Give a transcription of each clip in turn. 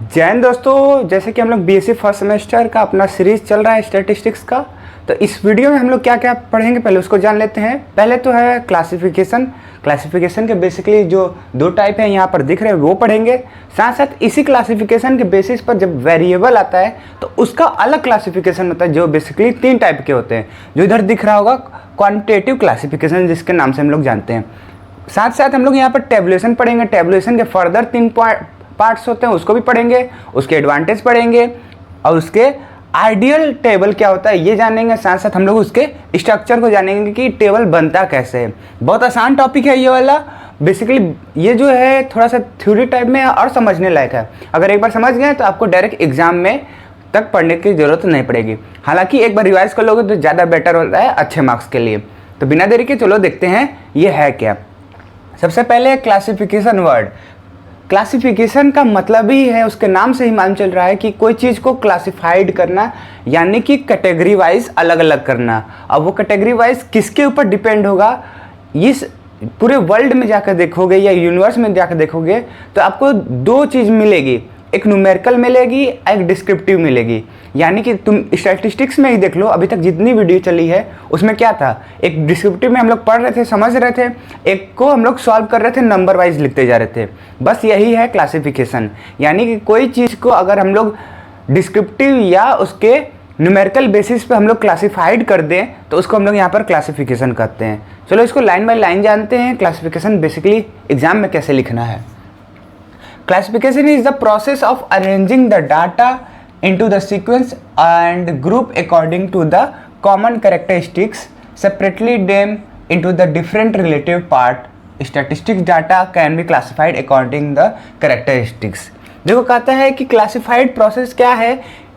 जय हिंद दोस्तों, जैसे कि हम लोग बीएससी फर्स्ट सेमेस्टर का अपना सीरीज चल रहा है स्टैटिस्टिक्स का। तो इस वीडियो में हम लोग क्या क्या पढ़ेंगे पहले उसको जान लेते हैं। पहले तो है क्लासिफिकेशन के बेसिकली जो दो टाइप हैं यहाँ पर दिख रहे हैं वो पढ़ेंगे। साथ साथ इसी क्लासिफिकेशन के बेसिस पर जब वेरिएबल आता है तो उसका अलग क्लासिफिकेशन होता है जो बेसिकली तीन टाइप के होते हैं। जो इधर दिख रहा होगा क्वांटिटेटिव क्लासिफिकेशन जिसके नाम से हम लोग जानते हैं। साथ साथ हम लोग यहाँ पर टेबुलेशन पढ़ेंगे। टेबुलेशन के फर्दर तीन पार्ट्स होते हैं उसको भी पढ़ेंगे, उसके एडवांटेज पढ़ेंगे और उसके आइडियल टेबल क्या होता है ये जानेंगे। साथ साथ हम लोग उसके स्ट्रक्चर को जानेंगे कि टेबल बनता कैसे है। बहुत आसान टॉपिक है ये वाला। बेसिकली ये जो है थोड़ा सा थ्योरी टाइप में और समझने लायक है। अगर एक बार समझ गए तो आपको डायरेक्ट एग्जाम में तक पढ़ने की ज़रूरत नहीं पड़ेगी। हालांकि एक बार रिवाइज कर लोगे तो ज़्यादा बेटर होता है अच्छे मार्क्स के लिए। तो बिना देरी के चलो देखते हैं ये है क्या। सबसे पहले क्लासिफिकेशन वर्ड। क्लासिफिकेशन का मतलब ही है, उसके नाम से ही मालूम चल रहा है कि कोई चीज़ को क्लासिफाइड करना, यानी कि कैटेगरी वाइज अलग अलग करना। अब वो कैटेगरी वाइज किसके ऊपर डिपेंड होगा, इस पूरे वर्ल्ड में जाकर देखोगे या यूनिवर्स में जाकर देखोगे तो आपको दो चीज़ मिलेगी, एक न्यूमेरिकल मिलेगी, एक डिस्क्रिप्टिव मिलेगी। यानी कि तुम स्टैटिस्टिक्स में ही देख लो, अभी तक जितनी वीडियो चली है उसमें क्या था, एक डिस्क्रिप्टिव में हम लोग पढ़ रहे थे, समझ रहे थे, एक को हम लोग सॉल्व कर रहे थे, नंबर वाइज लिखते जा रहे थे। बस यही है क्लासिफिकेशन। यानी कि कोई चीज़ को अगर हम लोग डिस्क्रिप्टिव या उसके न्यूमेरिकल बेसिस पे हम लोग क्लासिफाइड कर दें तो उसको हम लोग यहाँ पर क्लासिफिकेशन कहते हैं। चलो इसको लाइन बाय लाइन जानते हैं। क्लासिफिकेशन बेसिकली एग्जाम में कैसे लिखना है। Classification is the process of arranging the data into the sequence and group according to the common characteristics, separately them into the different relative part. Statistics data can be classified according the characteristics. देखो कहता है कि classified process क्या है,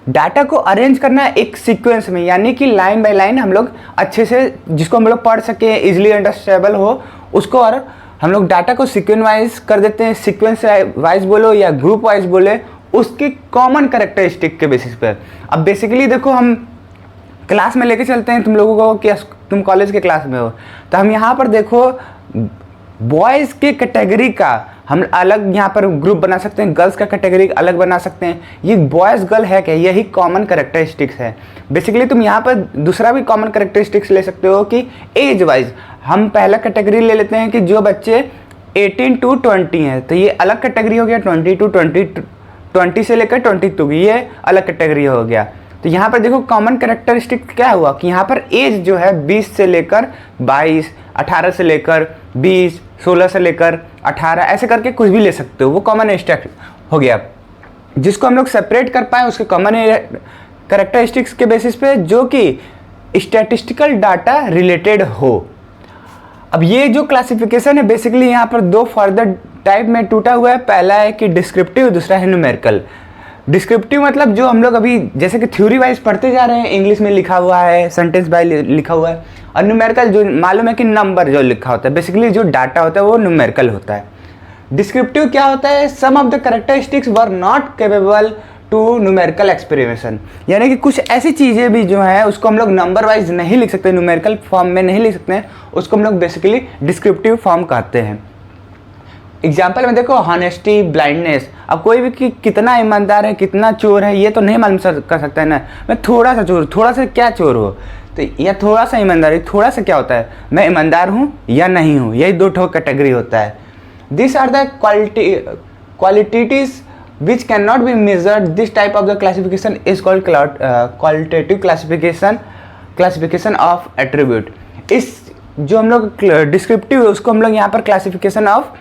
data को arrange करना एक sequence में, यानी कि लाइन बाय लाइन हम लोग अच्छे से जिसको हम लोग पढ़ सके, इजिली अंडरस्टैंडेबल हो उसको, और हम लोग डाटा को सीक्वेंस वाइज कर देते हैं। सीक्वेंस वाइज बोलो या ग्रुप वाइज बोले, उसकी कॉमन कैरेक्टरिस्टिक के बेसिस पर। अब बेसिकली देखो हम क्लास में लेके चलते हैं तुम लोगों को कि तुम कॉलेज के क्लास में हो, तो हम यहाँ पर देखो बॉयज़ के कैटेगरी का हम अलग यहाँ पर ग्रुप बना सकते हैं, गर्ल्स का कैटेगरी अलग बना सकते हैं। ये बॉयज़ गर्ल है क्या, यही कॉमन कैरेक्टरिस्टिक्स है। बेसिकली तुम यहाँ पर दूसरा भी कॉमन कैरेक्टरिस्टिक्स ले सकते हो कि एज वाइज हम पहला कैटेगरी ले लेते हैं कि जो बच्चे 18 to 20 हैं, तो ये अलग कैटेगरी हो गया। 20 से लेकर 22 ये अलग कैटेगरी हो गया। तो यहाँ पर देखो कॉमन कैरेक्टरिस्टिक क्या हुआ कि यहाँ पर एज जो है 20 से लेकर 22, 18 से लेकर 20, 16 से लेकर 18, ऐसे करके कुछ भी ले सकते हो, वो कॉमन स्टैक हो गया। जिसको हम लोग सेपरेट कर पाए उसके कॉमन कैरेक्टरिस्टिक्स के बेसिस पे जो कि स्टैटिस्टिकल डाटा रिलेटेड हो। अब ये जो क्लासिफिकेशन है बेसिकली यहाँ पर दो फर्दर टाइप में टूटा हुआ है। पहला है कि डिस्क्रिप्टिव, दूसरा है न्यूमेरिकल। डिस्क्रिप्टिव मतलब जो हम लोग अभी जैसे कि थ्योरी वाइज पढ़ते जा रहे हैं, इंग्लिश में लिखा हुआ है, सेंटेंस बाय लिखा हुआ है। और न्यूमेरिकल जो मालूम है कि नंबर जो लिखा होता है, बेसिकली जो डाटा होता है वो न्यूमेरिकल होता है। डिस्क्रिप्टिव क्या होता है, some of the characteristics are not capable to numerical expression, यानी कि कुछ ऐसी चीज़ें भी जो है उसको हम लोग नंबर वाइज नहीं लिख सकते, न्यूमेरिकल फॉर्म में नहीं लिख सकते हैं, उसको हम लोग बेसिकली डिस्क्रिप्टिव फॉर्म कहते हैं। एग्जाम्पल में देखो हॉनेस्टी, ब्लाइंडनेस। अब कोई भी कि कितना ईमानदार है, कितना चोर है, ये तो नहीं मालूम कर सकता है ना। मैं थोड़ा सा चोर, थोड़ा सा क्या चोर हो, तो या थोड़ा सा ईमानदारी, थोड़ा सा क्या होता है, मैं ईमानदार हूँ या नहीं हूँ, यही दो ठो कैटेगरी होता है। This are the qualities which cannot be measured. This type of the classification is called qualitative classification of attribute. इस जो हम लोग डिस्क्रिप्टिव है उसको हम लोग यहाँ पर क्लासिफिकेशन ऑफ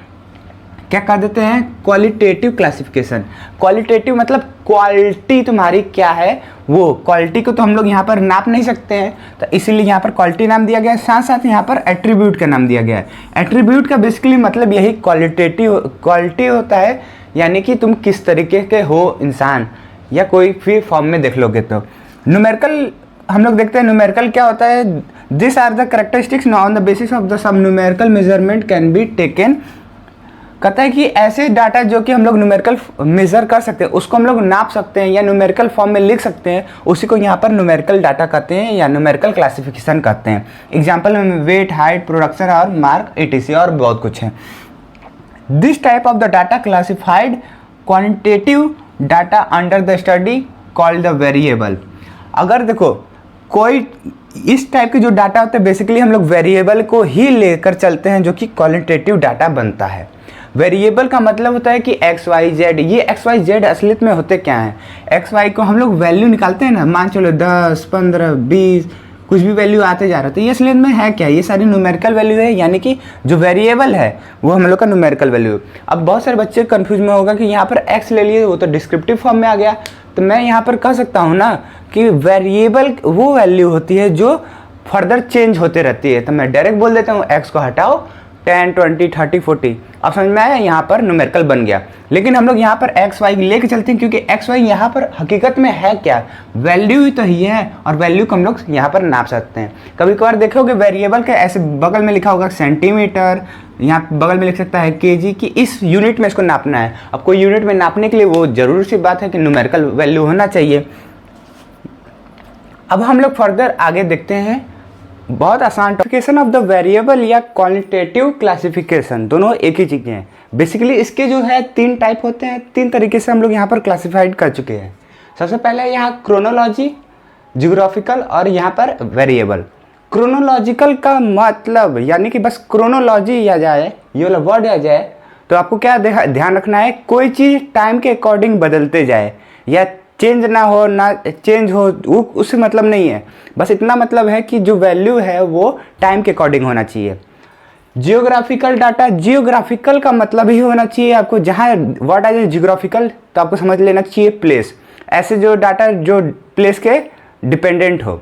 क्या कर देते हैं, क्वालिटेटिव क्लासिफिकेशन। क्वालिटेटिव मतलब क्वालिटी तुम्हारी क्या है, वो क्वालिटी को तो हम लोग यहाँ पर नाप नहीं सकते हैं, तो इसीलिए यहाँ पर क्वालिटी नाम दिया गया है। साथ साथ यहाँ पर एट्रीब्यूट का नाम दिया गया है। एट्रीब्यूट का बेसिकली मतलब यही क्वालिटी होता है, यानी कि तुम किस तरीके के हो इंसान, या कोई भी फॉर्म में देख लोगे। तो न्यूमेरिकल हम लोग देखते हैं, न्यूमेरिकल क्या होता है, this are the characteristics on the basis of the some numerical measurement can be taken. कहता है कि ऐसे डाटा जो कि हम लोग न्यूमेरिकल मेजर कर सकते हैं उसको हम लोग नाप सकते हैं या न्यूमेरिकल फॉर्म में लिख सकते हैं, उसी को यहाँ पर न्यूमेरिकल डाटा कहते हैं या न्यूमेरिकल क्लासिफिकेशन कहते हैं। एग्जाम्पल में वेट, हाइट, प्रोडक्शन और मार्क, etc और बहुत कुछ है। This type of the data classified quantitative data under the study called the variable. अगर देखो कोई इस टाइप के जो डाटा होते हैं बेसिकली हम लोग वेरिएबल को ही लेकर चलते हैं जो कि क्वालिटेटिव डाटा बनता है। वेरिएबल का मतलब होता है कि एक्स वाई जेड। ये एक्स वाई जेड असलियत में होते क्या हैं, एक्स वाई को हम लोग वैल्यू निकालते हैं ना, मान चलो 10, 15, 20 कुछ भी वैल्यू आते जा रहा है, तो ये असलियत में है क्या, ये सारी न्यूमेरिकल वैल्यू है, यानी कि जो वेरिएबल है वो हम लोग का न्यूमेरिकल वैल्यू है। अब बहुत सारे बच्चे कंफ्यूज में होगा कि यहाँ पर एक्स ले लिए वो तो डिस्क्रिप्टिव फॉर्म में आ गया, तो मैं यहाँ पर कह सकता हूँ ना कि वेरिएबल वो वैल्यू होती है जो फर्दर चेंज होते रहती है। तो मैं डायरेक्ट बोल देता हूँ एक्स को हटाओ 10, 20, 30, 40, अब समझ में आया, यहाँ पर न्यूमेरिकल बन गया। लेकिन हम लोग यहाँ पर एक्स वाई लेके चलते हैं क्योंकि एक्स वाई यहाँ पर हकीकत में है क्या, वैल्यू ही तो ही है, और वैल्यू को हम लोग यहाँ पर नाप सकते हैं। कभी कभार देखोगे वेरिएबल के ऐसे बगल में लिखा होगा सेंटीमीटर, यहाँ बगल में लिख सकता है केजी, कि इस यूनिट में इसको नापना है। अब कोई यूनिट में नापने के लिए वो जरूरी सी बात है कि न्यूमेरिकल वैल्यू होना चाहिए। अब हम लोग फर्दर आगे देखते हैं, बहुत आसान क्लासिफिकेशन ऑफ द वेरिएबल या क्वालिटेटिव क्लासिफिकेशन, दोनों एक ही चीज़ें हैं। बेसिकली इसके जो है 3 टाइप होते हैं, 3 तरीके से हम लोग यहाँ पर क्लासिफाइड कर चुके हैं। सबसे पहले यहाँ क्रोनोलॉजी, जियोग्राफिकल और यहाँ पर वेरिएबल। क्रोनोलॉजिकल का मतलब यानी कि बस क्रोनोलॉजी आ जाए, ये वाला वर्ड आ जाए तो आपको क्या ध्यान रखना है, कोई चीज़ टाइम के अकॉर्डिंग बदलते जाए या चेंज ना हो ना चेंज हो, उससे मतलब नहीं है, बस इतना मतलब है कि जो वैल्यू है वो टाइम के अकॉर्डिंग होना चाहिए। जियोग्राफिकल डाटा, जियोग्राफिकल का मतलब ही होना चाहिए आपको, जहाँ वर्ड आ जाए जियोग्राफिकल तो आपको समझ लेना चाहिए प्लेस, ऐसे जो डाटा जो प्लेस के डिपेंडेंट हो।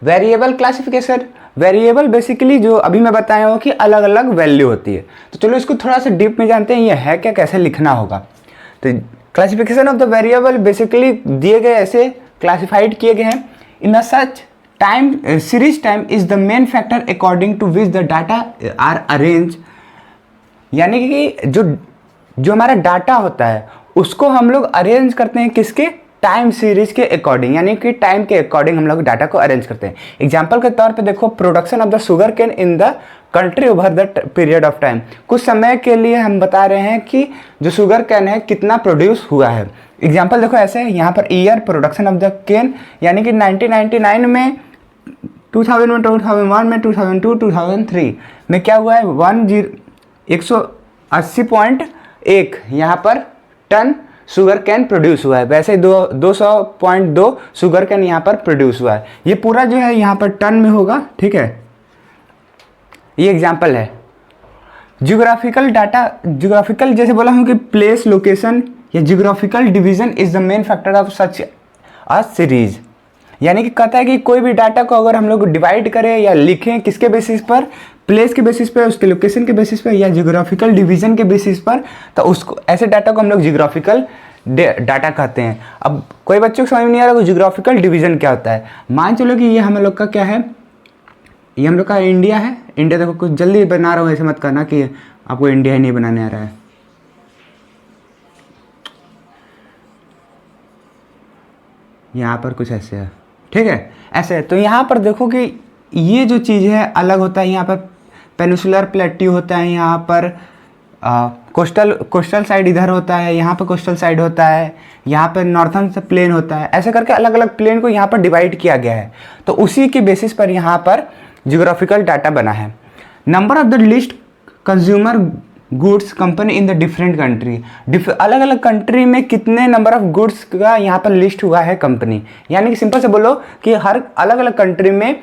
वेरिएबल क्लासिफिकेशन, वेरिएबल बेसिकली जो अभी मैं बताया हूँ कि अलग अलग वैल्यू होती है, तो चलो इसको थोड़ा सा डीप में जानते हैं ये है क्या, कैसे लिखना होगा। तो classification of the variable basically दिए गए ऐसे क्लासिफाइड किए गए हैं। In such time series time is the main factor according to which the data are arrange, यानी कि जो हमारा डाटा होता है उसको हम लोग अरेंज करते हैं किसके, टाइम सीरीज के अकॉर्डिंग, यानी कि टाइम के अकॉर्डिंग हम लोग डाटा को अरेंज करते हैं। एग्जाम्पल के तौर पे देखो, production of the sugarcane in the country over the period of time, कुछ समय के लिए हम बता रहे हैं कि जो शुगर कैन है कितना प्रोड्यूस हुआ है। एग्जाम्पल देखो ऐसे, यहाँ पर year production of the cane, यानी कि 1999 में, 2000 में, 2001 में, 2002, 2003 में क्या हुआ है, 180.1 यहाँ पर टन शुगर कैन प्रोड्यूस हुआ है। वैसे 200.2 शुगर कैन यहाँ पर प्रोड्यूस हुआ है। ये पूरा जो है यहाँ पर टन में होगा, ठीक है, ये एग्जाम्पल है। जियोग्राफिकल डाटा, जियोग्राफिकल जैसे बोला हूँ कि प्लेस, लोकेशन या geographical division is the main factor of such a series, यानी कि कहता है कि कोई भी डाटा को अगर हम लोग डिवाइड करें या लिखें किसके बेसिस पर, प्लेस के बेसिस पर, उसके लोकेशन के बेसिस पर या जियोग्राफिकल डिवीजन के बेसिस पर, तो उसको ऐसे डाटा को हम लोग जियोग्राफिकल डाटा कहते हैं। अब कोई बच्चों को समझ में नहीं आ रहा कि जियोग्राफिकल डिवीजन क्या होता है। मान चलो कि ये हम लोग का क्या है, ये हम लोग का इंडिया है। इंडिया देखो कुछ जल्दी बना रहा हूँ, ऐसे मत करना कि आपको इंडिया ही नहीं बनाने आ रहा है। यहाँ पर कुछ ऐसे है, ठीक है, ऐसे है। तो यहाँ पर देखो कि ये जो चीज़ है अलग होता है, यहाँ पर पेनिसुलर प्लेट्यू होता है, यहाँ पर कोस्टल साइड इधर होता है, यहाँ पर कोस्टल साइड होता है, यहाँ पर नॉर्थर्न से प्लेन होता है, ऐसे करके अलग अलग प्लेन को यहाँ पर डिवाइड किया गया है। तो उसी के बेसिस पर यहाँ पर जियोग्राफिकल डाटा बना है। Number of the list consumer goods company in the different country, अलग अलग कंट्री में कितने नंबर ऑफ गुड्स का यहाँ पर लिस्ट हुआ है कंपनी, यानी कि सिंपल से बोलो कि हर अलग अलग कंट्री में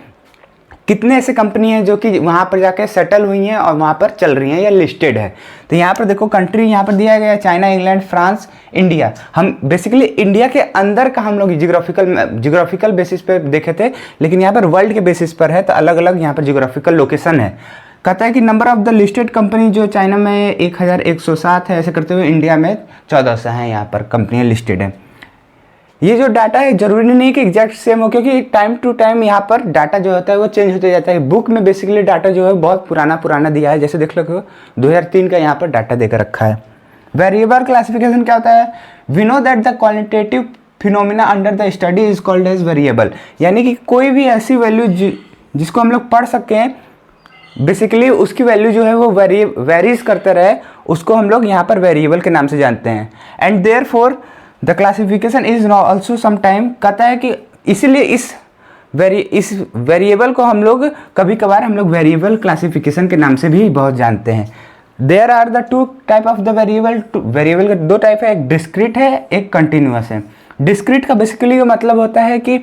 कितने ऐसे कंपनी हैं जो कि वहाँ पर जाके सेटल हुई हैं और वहाँ पर चल रही हैं या लिस्टेड है। तो यहाँ पर देखो कंट्री यहाँ पर दिया गया है, चाइना, इंग्लैंड, फ्रांस, इंडिया। हम बेसिकली इंडिया के अंदर का हम लोग जियोग्राफिकल बेसिस पे देखे थे, लेकिन यहाँ पर वर्ल्ड के बेसिस पर है, तो अलग अलग यहाँ पर जियोग्राफिकल लोकेशन है। कहता है कि number of the listed company जो चाइना में 1107 है, ऐसे करते हुए इंडिया में 1400 हैं यहाँ पर कंपनियाँ लिस्टेड हैं। ये जो डाटा है जरूरी नहीं कि एग्जैक्ट सेम हो, क्योंकि टाइम टू टाइम यहाँ पर डाटा जो होता है वो चेंज होते जाता है। बुक में बेसिकली डाटा जो है बहुत पुराना दिया है, जैसे देख लो 2003 का यहाँ पर डाटा देकर रखा है। वेरिएबल क्लासिफिकेशन क्या होता है, we know that the qualitative phenomena under the study is called as variable, यानी कि कोई भी ऐसी वैल्यू जिसको हम लोग पढ़ सकें, बेसिकली उसकी वैल्यू जो है वो वेरीज करते रहे, उसको हम लोग यहाँ पर वेरिएबल के नाम से जानते हैं। And therefore the classification is also some time, कहता है कि इसीलिए इस वेरिएबल को हम लोग कभी कभार हम लोग वेरिएबल क्लासिफिकेशन के नाम से भी बहुत जानते हैं। There are the two type of the variable, variable के दो टाइप है, एक डिस्क्रीट है एक कंटिन्यूअस है। डिस्क्रीट का बेसिकली मतलब होता है कि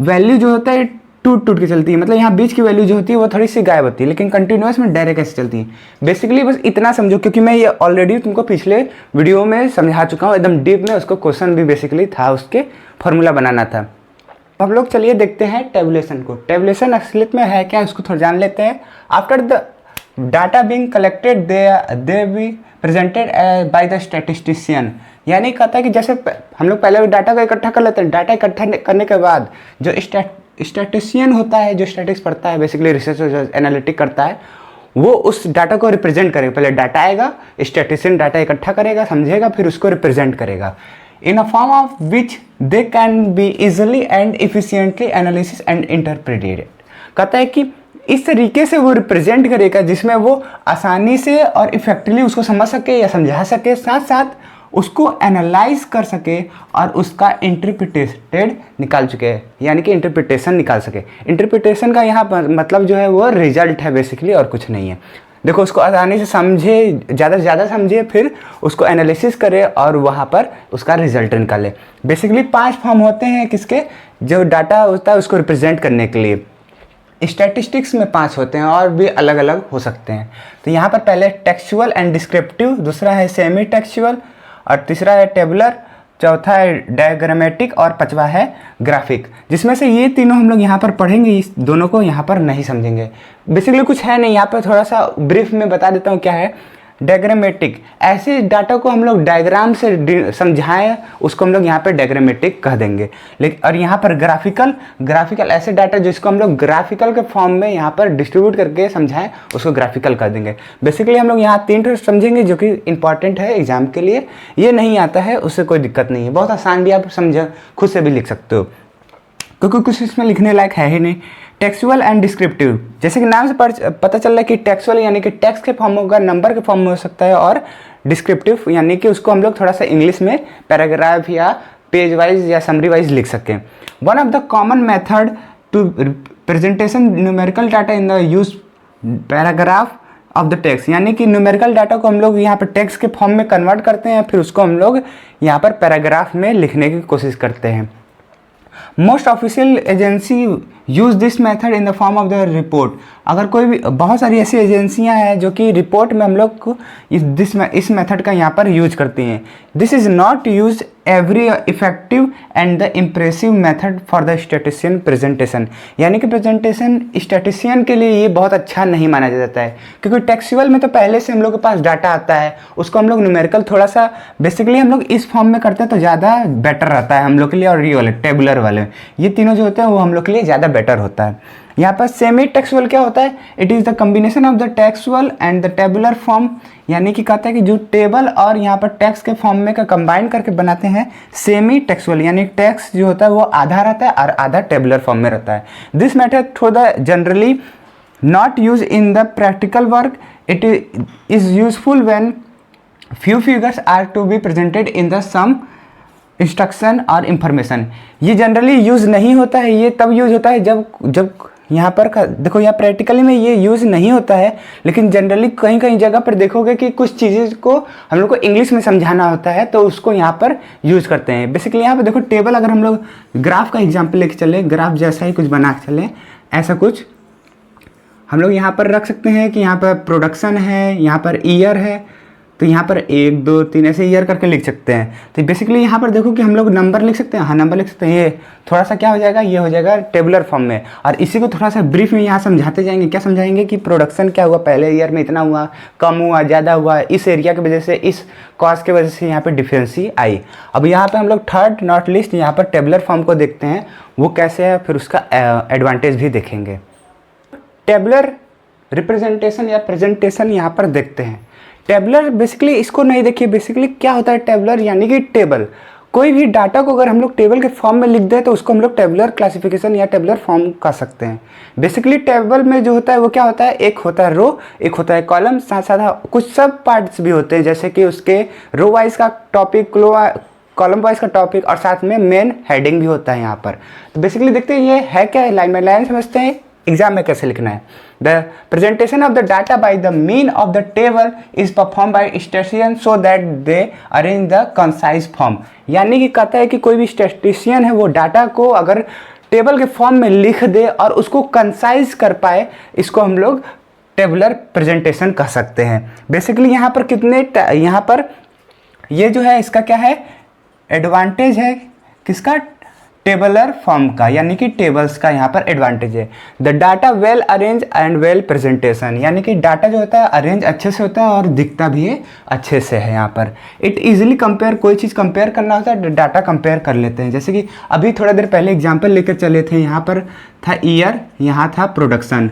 वैल्यू जो होता है टूट टूट के चलती है, मतलब यहाँ बीच की वैल्यू जो होती है वो थोड़ी सी गायब होती है, लेकिन कंटिन्यूअस में डायरेक्ट ऐसे चलती है। बेसिकली बस इतना समझो, क्योंकि मैं ये ऑलरेडी तुमको पिछले वीडियो में समझा चुका हूँ एकदम डीप में, उसको क्वेश्चन भी बेसिकली था, उसके फॉर्मूला बनाना था। हम लोग चलिए देखते हैं टेबुलेशन को। टेबुलेशन असलियत में है क्या, उसको थोड़ा जान लेते हैं। After the data being collected they be presented by the statistician, यानी कहता है कि जैसे हम लोग पहले डाटा का इकट्ठा कर लेते हैं, डाटा इकट्ठा करने के बाद जो स्टैटिस्टिशियन होता है, जो स्टैटिक्स पढ़ता है, बेसिकली रिसर्च एनालिटिक करता है, वो उस डाटा को रिप्रेजेंट करेगा। पहले डाटा आएगा, स्टैटिस्टिशियन डाटा इकट्ठा करेगा, समझेगा, फिर उसको रिप्रेजेंट करेगा in a form of which they can be easily and efficiently analysis and interpreted। कहता है कि इस तरीके से वो रिप्रेजेंट करेगा जिसमें वो आसानी से और इफेक्टिवली उसको समझ सके या समझा सके, साथ साथ उसको एनालाइज कर सके और उसका इंटरप्रिटेटेड निकाल चुके, यानी कि इंटरप्रिटेशन निकाल सके। इंटरप्रिटेशन का यहाँ पर मतलब जो है वो रिजल्ट है बेसिकली, और कुछ नहीं है। देखो, उसको आसानी से समझे, ज़्यादा से ज़्यादा समझे, फिर उसको एनालिसिस करे और वहाँ पर उसका रिजल्ट निकाले। बेसिकली 5 फॉर्म होते हैं किसके, जो डाटा होता है उसको रिप्रेजेंट करने के लिए। स्टैटिस्टिक्स में 5 होते हैं और भी अलग अलग हो सकते हैं। तो यहाँ पर पहले टेक्सचुअल एंड डिस्क्रिप्टिव, दूसरा है सेमी टेक्सचुअल, और तीसरा है टेबुलर, चौथा है डायग्रामेटिक, और पांचवा है ग्राफिक। जिसमें से ये तीनों हम लोग यहाँ पर पढ़ेंगे, इस दोनों को यहाँ पर नहीं समझेंगे। बेसिकली कुछ है नहीं, यहाँ पर थोड़ा सा ब्रीफ में बता देता हूँ क्या है। डायग्रामेटिक, ऐसे डाटा को हम लोग डायग्राम से समझाएं, उसको हम लोग यहाँ पे डायग्रामेटिक कह देंगे। लेकिन और यहाँ पर ग्राफिकल ऐसे डाटा जिसको हम लोग ग्राफिकल के फॉर्म में यहाँ पर डिस्ट्रीब्यूट करके समझाएं, उसको ग्राफिकल कर देंगे। बेसिकली हम लोग यहाँ 3 टर्म समझेंगे जो कि इंपॉर्टेंट है एग्जाम के लिए। ये नहीं आता है उससे कोई दिक्कत नहीं है, बहुत आसान भी आप समझ खुद से भी लिख सकते हो, क्योंकि कुछ इसमें लिखने लायक है ही नहीं। टेक्सुअल एंड डिस्क्रिप्टिव, जैसे कि नाम से पता चल रहा है कि टेक्सुअल यानी कि टेक्स्ट के फॉर्म होगा, नंबर के फॉर्म में हो सकता है, और डिस्क्रिप्टिव यानी कि उसको हम लोग थोड़ा सा इंग्लिश में पैराग्राफ या पेज वाइज या समरी वाइज लिख सकें। One of the common method to presentation numerical data in the use paragraph of the text, यानी कि न्यूमेरिकल डाटा को हम लोग यहाँ पर टेक्स्ट के फॉर्म में कन्वर्ट करते हैं, फिर उसको हम लोग यहाँ पर पैराग्राफ में लिखने की कोशिश करते हैं। Most official agency use this method in the form of the report. अगर कोई भी, बहुत सारी ऐसी एजेंसियां हैं जो कि रिपोर्ट में हम लोग को इस मेथड का यहाँ पर यूज करती हैं। This is not use every effective and the impressive method for the statistician presentation, यानी कि प्रेजेंटेशन स्टैटिस्टिशियन के लिए ये बहुत अच्छा नहीं माना जाता है, क्योंकि टेक्सचुअल में तो पहले से हम लोग के पास डाटा आता है, उसको हम लोग न्यूमेरिकल थोड़ा सा बेसिकली हम लोग इस फॉर्म में करते हैं तो ज़्यादा बेटर रहता है हम लोग के लिए। और ये वाले टेबुलर वाले, ये तीनों जो होते हैं वो हम लोग के लिए ज़्यादा बेटर होता है। यहाँ पर सेमी टेक्सुअल क्या होता है, it is the combination of the textual and the tabular form, यानी कि कहता है कि जो टेबल और यहाँ पर टेक्स्ट के फॉर्म में का कंबाइन करके बनाते हैं सेमी टेक्सुअल, यानी टेक्स्ट जो होता है वो आधा रहता है और आधा टेबुलर फॉर्म में रहता है। This method through the generally not use in the practical work, it is useful when few figures are to be presented in the some instruction और इंफॉर्मेशन। ये जनरली यूज़ नहीं होता है, ये तब यूज़ होता है जब यहाँ पर देखो, यहाँ प्रैक्टिकली में ये यूज़ नहीं होता है, लेकिन जनरली कहीं कहीं जगह पर देखोगे कि कुछ चीज़ें को हम लोग को इंग्लिश में समझाना होता है तो उसको यहाँ पर यूज़ करते हैं। बेसिकली यहाँ पर देखो टेबल, अगर हम लोग ग्राफ का एग्जाम्पल लेके चले, ग्राफ जैसा ही कुछ बना के चले, ऐसा कुछ हम लोग यहाँ पर रख सकते हैं कि यहाँ पर प्रोडक्शन है, यहाँ पर ईयर है, तो यहाँ पर 1 2 3 ऐसे ईयर करके लिख सकते हैं। तो बेसिकली यहाँ पर देखो कि हम लोग नंबर लिख सकते हैं, हाँ नंबर लिख सकते हैं। ये थोड़ा सा क्या हो जाएगा, ये हो जाएगा टेबुलर फॉर्म में। और इसी को थोड़ा सा ब्रीफ में यहाँ समझाते जाएंगे। क्या समझाएंगे कि प्रोडक्शन क्या हुआ, पहले ईयर में इतना हुआ, कम हुआ, ज़्यादा हुआ, इस एरिया की वजह से, इस कॉस्ट की वजह से यहाँ पर डिफरेंसी आई। अब यहाँ पर हम लोग थर्ड नॉट लिस्ट यहाँ पर टेबुलर फॉर्म को देखते हैं, वो कैसे है, फिर उसका एडवांटेज भी देखेंगे। टेबुलर रिप्रेजेंटेशन या प्रेजेंटेशन यहाँ पर देखते हैं। टेबुलर बेसिकली इसको नहीं देखिए, बेसिकली क्या होता है टेबुलर, यानी कि टेबल, कोई भी डाटा को अगर हम लोग टेबल के फॉर्म में लिख दें तो उसको हम लोग टेबुलर क्लासिफिकेशन या टेबुलर फॉर्म कर सकते हैं। बेसिकली टेबल में जो होता है वो क्या होता है, एक होता है रो, एक होता है कॉलम, साथ साथ कुछ सब पार्ट्स भी होते हैं, जैसे कि उसके रो वाइज का टॉपिक, कॉलम वाइज का टॉपिक और साथ में मेन हेडिंग भी होता है यहाँ पर। तो बेसिकली देखते हैं ये है क्या है, लाइन बाय लाइन समझते हैं एग्जाम में कैसे लिखना है। The presentation of the data by the mean of the table is perform by statistician so that they arrange the concise form. यानी कि कहता है कि कोई भी स्टैटिस्टिशियन है वो डाटा को अगर टेबल के फॉर्म में लिख दे और उसको कंसाइज कर पाए, इसको हम लोग टेबुलर प्रेजेंटेशन कह सकते हैं। बेसिकली यहाँ पर यहाँ पर ये जो है इसका क्या है, एडवांटेज है किसका, टेबलर फॉर्म का, यानी कि टेबल्स का यहाँ पर एडवांटेज है। The data well arrange and well presentation, यानी कि डाटा जो होता है अरेंज अच्छे से होता है और दिखता भी है अच्छे से है। यहाँ पर इट इजीली कंपेयर, कोई चीज़ कंपेयर करना होता है डाटा कंपेयर कर लेते हैं। जैसे कि अभी थोड़ा देर पहले एग्जाम्पल लेकर चले थे, यहाँ पर था ईयर, यहाँ था प्रोडक्शन,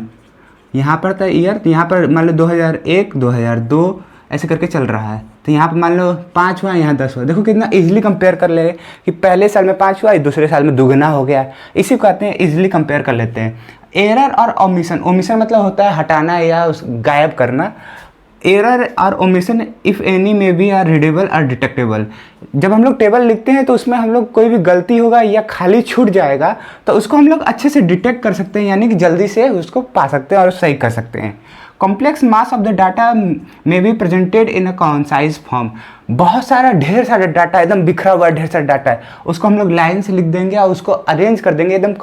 यहाँ पर था ईयर, तो यहाँ पर मान लो 2001 2002 ऐसे करके चल रहा है। तो यहाँ पर मान लो 5 हुआ, यहाँ 10 हुआ। देखो कितना इजीली कंपेयर कर ले कि पहले साल में 5 हुआ, दूसरे साल में दुगना हो गया। इसी को कहते हैं इजीली कंपेयर कर लेते हैं। एरर और ओमिशन, ओमिशन मतलब होता है हटाना या गायब करना। एरर और ओमिशन इफ़ एनी में बी आर रीडेबल और डिटेक्टेबल। जब हम लोग टेबल लिखते हैं तो उसमें हम लोग कोई भी गलती होगा या खाली छूट जाएगा तो उसको हम लोग अच्छे से डिटेक्ट कर सकते हैं, यानी कि जल्दी से उसको पा सकते हैं और सही कर सकते हैं। Complex mass of the data में be presented in a concise form. बहुत सारा ढेर सारा डाटा, एकदम बिखरा हुआ ढेर सारा डाटा है, उसको हम लोग लाइन से लिख देंगे और उसको अरेंज कर देंगे एकदम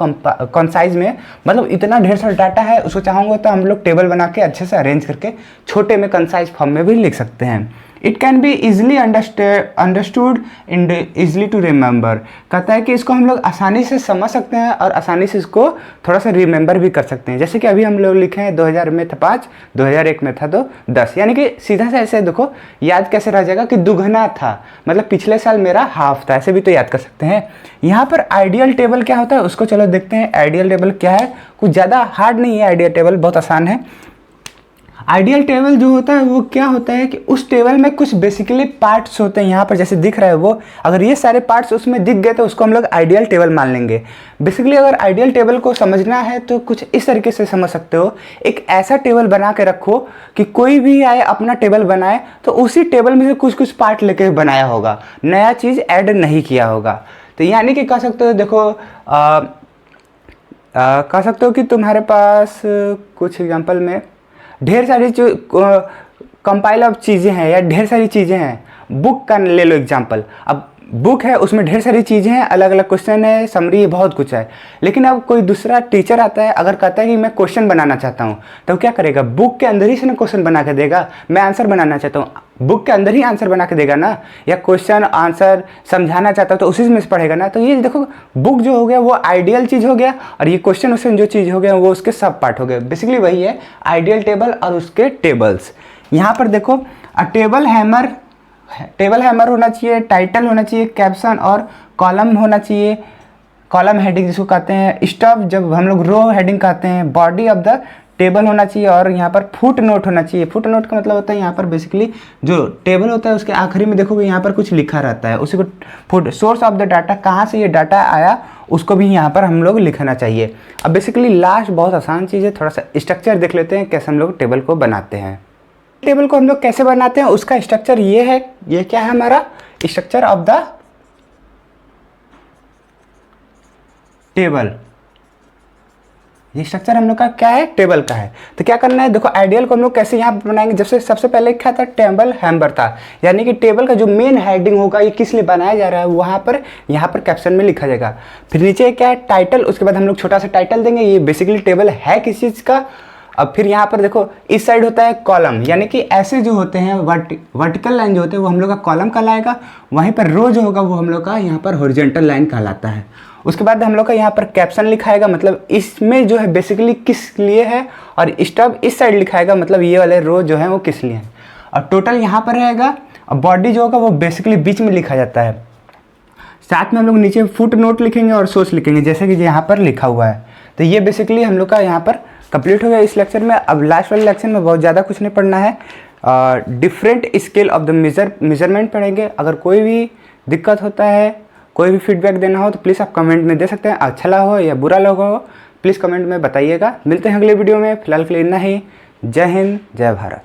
कॉन्साइज में। मतलब इतना ढेर सारा डाटा है, उसको चाहूँगा तो हम लोग टेबल बना के अच्छे से अरेंज करके छोटे में कंसाइज फॉर्म में भी लिख सकते हैं। It can be easily understood and easily to remember. कहता है कि इसको हम लोग आसानी से समझ सकते हैं और आसानी से इसको थोड़ा सा रिमेंबर भी कर सकते हैं। जैसे कि अभी हम लोग लिखे हैं 2000 में था 5, 2001 में था तो 10, यानी कि सीधा से ऐसे देखो याद कैसे रह जाएगा कि दुगना था, मतलब पिछले साल मेरा हाफ था, ऐसे भी तो याद कर सकते हैं। यहाँ पर आइडियल टेबल क्या होता है उसको चलो देखते हैं। आइडियल टेबल क्या है, कुछ ज़्यादा हार्ड नहीं है, आइडियल टेबल बहुत आसान है। आइडियल टेबल जो होता है वो क्या होता है कि उस टेबल में कुछ बेसिकली पार्ट्स होते हैं, यहाँ पर जैसे दिख रहा है वो, अगर ये सारे पार्ट्स उसमें दिख गए तो उसको हम लोग आइडियल टेबल मान लेंगे। बेसिकली अगर आइडियल टेबल को समझना है तो कुछ इस तरीके से समझ सकते हो। एक ऐसा टेबल बना के रखो कि कोई भी आए अपना टेबल बनाए तो उसी टेबल में से कुछ कुछ पार्ट लेके बनाया होगा, नया चीज़ ऐड नहीं किया होगा। तो यानी कि कह सकते हो, देखो कह सकते हो कि तुम्हारे पास कुछ एग्जाम्पल में ढेर सारी जो कंपाइल ऑफ चीज़ें हैं या ढेर सारी चीज़ें हैं। बुक का ले लो एग्जांपल। अब बुक है, उसमें ढेर सारी चीज़ें हैं, अलग अलग क्वेश्चन है, समरी है, बहुत कुछ है। लेकिन अब कोई दूसरा टीचर आता है, अगर कहता है कि मैं क्वेश्चन बनाना चाहता हूँ, तो क्या करेगा, बुक के अंदर ही से ना क्वेश्चन बना के देगा। मैं आंसर बनाना चाहता हूँ, बुक के अंदर ही आंसर बना के देगा ना, या क्वेश्चन आंसर समझाना चाहता हूँ तो उसी में से पढ़ेगा ना। तो ये देखो बुक जो हो गया वो आइडियल चीज़ हो गया, और ये क्वेश्चन जो चीज़ हो गया वो उसके सब पार्ट हो गए। बेसिकली वही है आइडियल टेबल और उसके टेबल्स। यहाँ पर देखो टेबल हैमर होना चाहिए, टाइटल होना चाहिए, कैप्शन और कॉलम होना चाहिए, कॉलम हेडिंग जिसको कहते हैं, स्टफ जब हम लोग रो हेडिंग कहते हैं, बॉडी ऑफ द टेबल होना चाहिए, और यहाँ पर फुट नोट होना चाहिए। फुट नोट का मतलब होता है यहाँ पर बेसिकली जो टेबल होता है उसके आखिरी में देखोगे यहाँ पर कुछ लिखा रहता है, उसी को foot, source of the data, कहाँ से ये डाटा आया उसको भी यहाँ पर हम लोग लिखना चाहिए। अब बेसिकली लास्ट बहुत आसान चीज़ है, थोड़ा सा स्ट्रक्चर देख लेते हैं कैसे हम लोग टेबल को बनाते हैं। टेबल को हम लोग कैसे बनाते हैं उसका स्ट्रक्चर ये है, ये क्या है हमारा स्ट्रक्चर ऑफ द टेबल। ये स्ट्रक्चर हम लोग का क्या है, टेबल का है। तो क्या करना है, देखो आइडियल को हम लोग कैसे यहाँ बनाएंगे। जब से सबसे पहले क्या था, टेबल हैमर था, यानी कि टेबल का जो मेन हेडिंग होगा ये किस लिए बनाया जा रहा है वहाँ पर यहाँ पर कैप्शन में लिखा जाएगा। फिर नीचे क्या है, टाइटल, उसके बाद हम लोग छोटा सा टाइटल देंगे, ये बेसिकली टेबल है किस चीज़ का। अब फिर यहाँ पर देखो इस साइड होता है कॉलम, यानी कि ऐसे जो होते हैं वर्टिकल लाइन जो होते हैं वो हम लोग का कॉलम कहलाएगा। वहीं पर रो जो होगा वो हम लोग का यहाँ पर हॉरिजॉन्टल लाइन कहलाता है। उसके बाद हम लोग का यहाँ पर कैप्शन लिखाएगा, मतलब इसमें जो है बेसिकली किस लिए है, और स्टफ इस साइड लिखाएगा, मतलब ये वाले रो जो है वो किस लिए है। और टोटल यहाँ पर रहेगा, और बॉडी जो होगा वो बेसिकली बीच में लिखा जाता है। साथ में हम लोग नीचे फुट नोट लिखेंगे और सोर्स लिखेंगे, जैसे कि यहाँ पर लिखा हुआ है। तो ये बेसिकली हम लोग का यहाँ पर कंप्लीट हो गया इस लेक्चर में। अब लास्ट वाले लेक्चर में बहुत ज़्यादा कुछ नहीं पढ़ना है, different scale of the measurement पढ़ेंगे। अगर कोई भी दिक्कत होता है, कोई भी फीडबैक देना हो तो प्लीज़ आप कमेंट में दे सकते हैं। अच्छा लगा हो या बुरा लगा हो प्लीज़ कमेंट में बताइएगा। मिलते हैं अगले वीडियो में, फिलहाल के लिए इतना ही। जय हिंद, जय भारत।